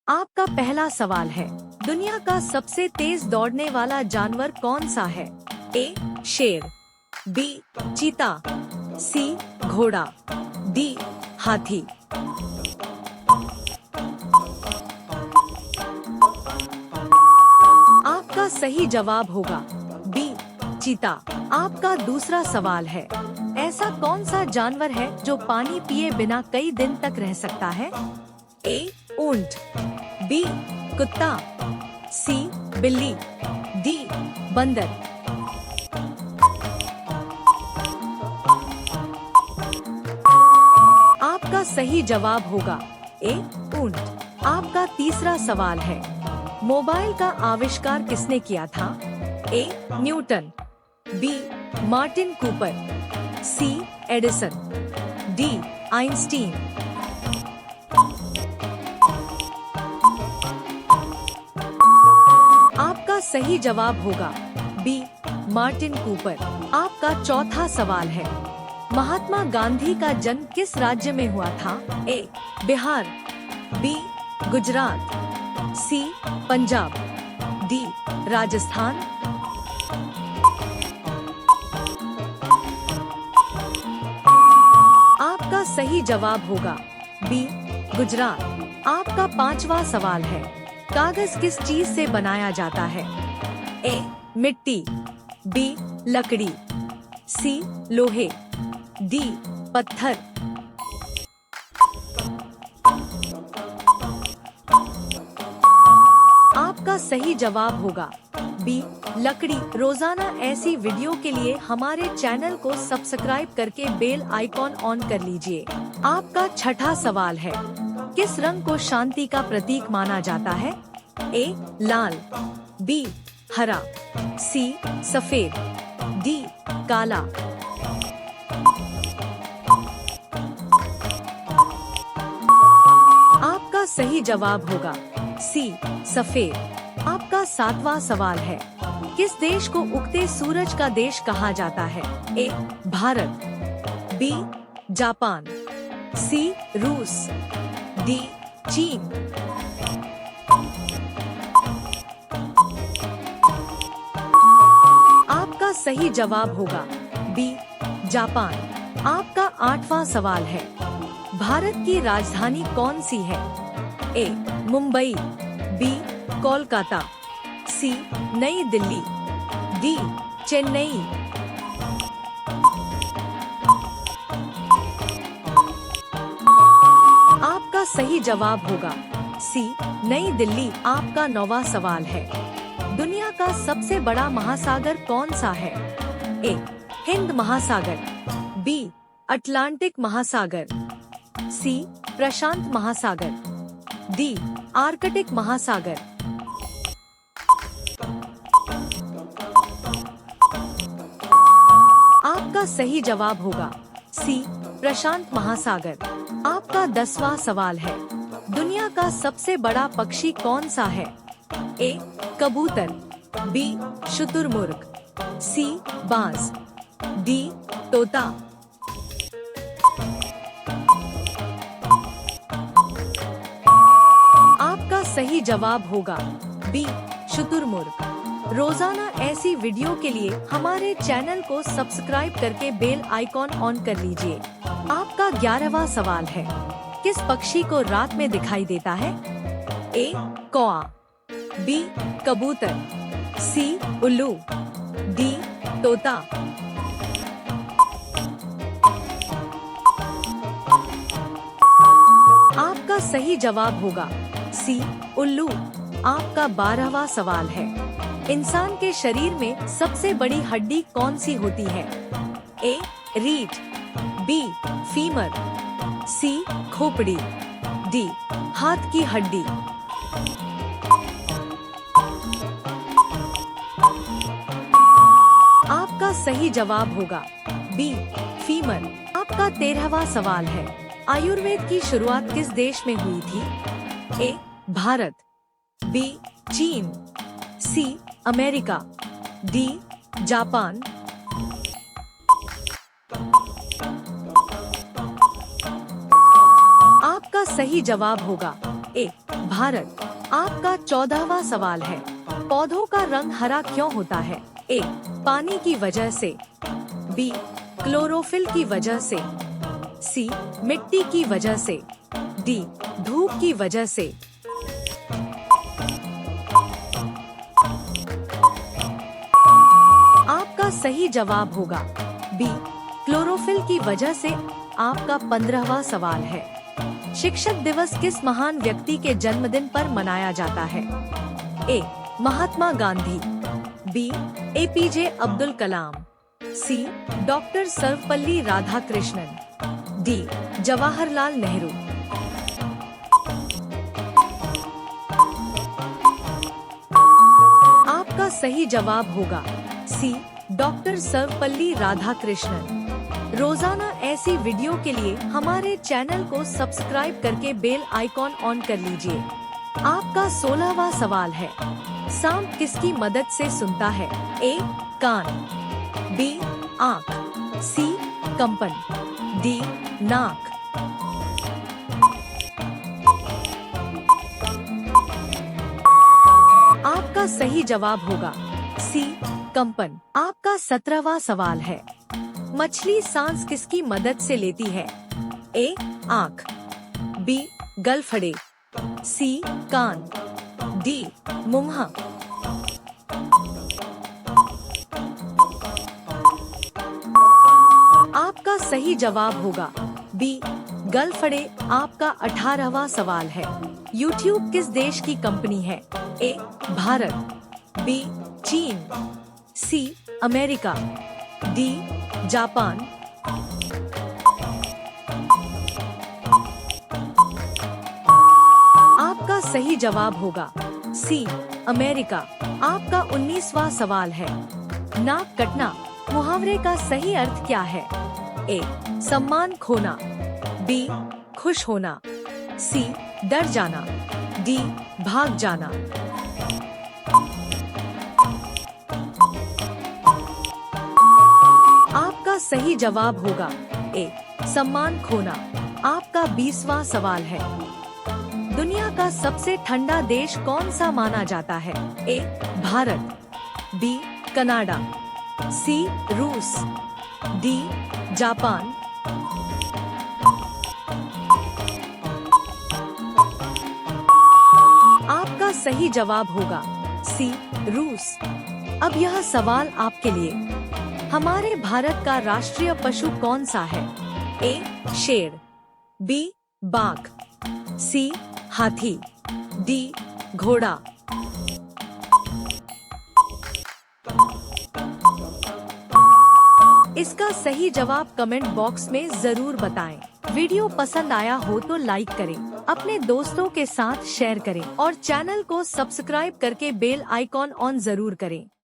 आपका पहला सवाल है, दुनिया का सबसे तेज दौड़ने वाला जानवर कौन सा है? ए शेर, बी चीता, सी घोड़ा, डी हाथी। आपका सही जवाब होगा बी चीता। आपका दूसरा सवाल है, ऐसा कौन सा जानवर है जो पानी पिए बिना कई दिन तक रह सकता है? ए ऊंट, बी कुत्ता, सी बिल्ली, डी बंदर। आपका सही जवाब होगा ए ऊंट। आपका तीसरा सवाल है, मोबाइल का आविष्कार किसने किया था? A Newton, B Martin Cooper, C Edison, D Einstein. आपका सही जवाब होगा बी मार्टिन कूपर। आपका चौथा सवाल है, महात्मा गांधी का जन्म किस राज्य में हुआ था? ए बिहार, बी गुजरात, सी पंजाब, डी राजस्थान। आपका सही जवाब होगा बी गुजरात। आपका पांचवा सवाल है, कागज किस चीज से बनाया जाता है? ए मिट्टी, बी लकड़ी, सी लोहे, डी पत्थर। आपका सही जवाब होगा बी लकड़ी। रोजाना ऐसी वीडियो के लिए हमारे चैनल को सब्सक्राइब करके बेल आइकॉन ऑन कर लीजिए। आपका छठा सवाल है, किस रंग को शांति का प्रतीक माना जाता है? ए लाल, बी हरा, सी सफेद, डी काला। आपका सही जवाब होगा सी सफेद। आपका सातवां सवाल है, किस देश को उगते सूरज का देश कहा जाता है? ए भारत, बी जापान, सी रूस, डी चीन। आपका सही जवाब होगा बी जापान। आपका आठवां सवाल है, भारत की राजधानी कौन सी है? ए मुंबई, बी कोलकाता, सी नई दिल्ली, डी चेन्नई। आपका सही जवाब होगा सी नई दिल्ली। आपका नौवां सवाल है, दुनिया का सबसे बड़ा महासागर कौन सा है? ए हिंद महासागर, बी अटलांटिक महासागर, सी प्रशांत महासागर, डी आर्कटिक महासागर। आपका सही जवाब होगा सी प्रशांत महासागर। आपका 10वां सवाल है, दुनिया का सबसे बड़ा पक्षी कौन सा है? ए कबूतर, बी शुतुरमुर्ग, सी बाज, डी तोता। आपका सही जवाब होगा बी शुतुरमुर्ग। रोजाना ऐसी वीडियो के लिए हमारे चैनल को सब्सक्राइब करके बेल आइकॉन ऑन कर लीजिए। आपका 11वां सवाल है, किस पक्षी को रात में दिखाई देता है? ए कौआ, बी कबूतर, सी उल्लू, डी तोता। आपका सही जवाब होगा सी उल्लू। आपका 12वां सवाल है, इंसान के शरीर में सबसे बड़ी हड्डी कौन सी होती है? ए रीढ़, बी फीमर, सी खोपड़ी, डी हाथ की हड्डी। आपका सही जवाब होगा बी फीमर। आपका 13वां सवाल है, आयुर्वेद की शुरुआत किस देश में हुई थी? ए भारत, बी चीन, सी अमेरिका, डी जापान। आपका सही जवाब होगा ए भारत। आपका 14वां सवाल है, पौधों का रंग हरा क्यों होता है? ए पानी की वजह से, बी क्लोरोफिल की वजह से, सी मिट्टी की वजह से, डी धूप की वजह से। आपका सही जवाब होगा बी क्लोरोफिल की वजह से। आपका 15वां सवाल है, शिक्षक दिवस किस महान व्यक्ति के जन्मदिन पर मनाया जाता है? ए महात्मा गांधी, बी एपीजे अब्दुल कलाम, सी डॉक्टर सर्वपल्ली राधाकृष्णन, डी जवाहरलाल नेहरू। आपका सही जवाब होगा सी डॉक्टर सर्वपल्ली राधाकृष्णन। रोजाना ऐसी वीडियो के लिए हमारे चैनल को सब्सक्राइब करके बेल आइकॉन ऑन कर लीजिए। आपका 16वां सवाल है, सांप किसकी मदद से सुनता है? ए कान, बी आँख, सी कंपन, डी नाक। आपका सही जवाब होगा सी कंपन। आपका 17वां सवाल है, मछली सांस किसकी मदद से लेती है? ए आँख, बी गलफड़े, सी कान, डी मुंह। आपका सही जवाब होगा बी गलफड़े। आपका 18वां सवाल है, यूट्यूब किस देश की कंपनी है? ए भारत, बी चीन, सी अमेरिका, डी जापान। आपका सही जवाब होगा सी अमेरिका। आपका 19वां सवाल है, नाक कटना मुहावरे का सही अर्थ क्या है? ए सम्मान खोना, बी खुश होना, सी डर जाना, डी भाग जाना। आपका सही जवाब होगा ए सम्मान खोना। आपका 20वां सवाल है, दुनिया का सबसे ठंडा देश कौन सा माना जाता है? ए भारत, बी कनाडा, सी रूस, डी जापान। आपका सही जवाब होगा सी रूस। अब यह सवाल आपके लिए, हमारे भारत का राष्ट्रीय पशु कौन सा है? ए शेर, बी बाघ, सी हाथी, डी घोड़ा। इसका सही जवाब कमेंट बॉक्स में जरूर बताएं। वीडियो पसंद आया हो तो लाइक करें, अपने दोस्तों के साथ शेयर करें और चैनल को सब्सक्राइब करके बेल आइकॉन ऑन जरूर करें।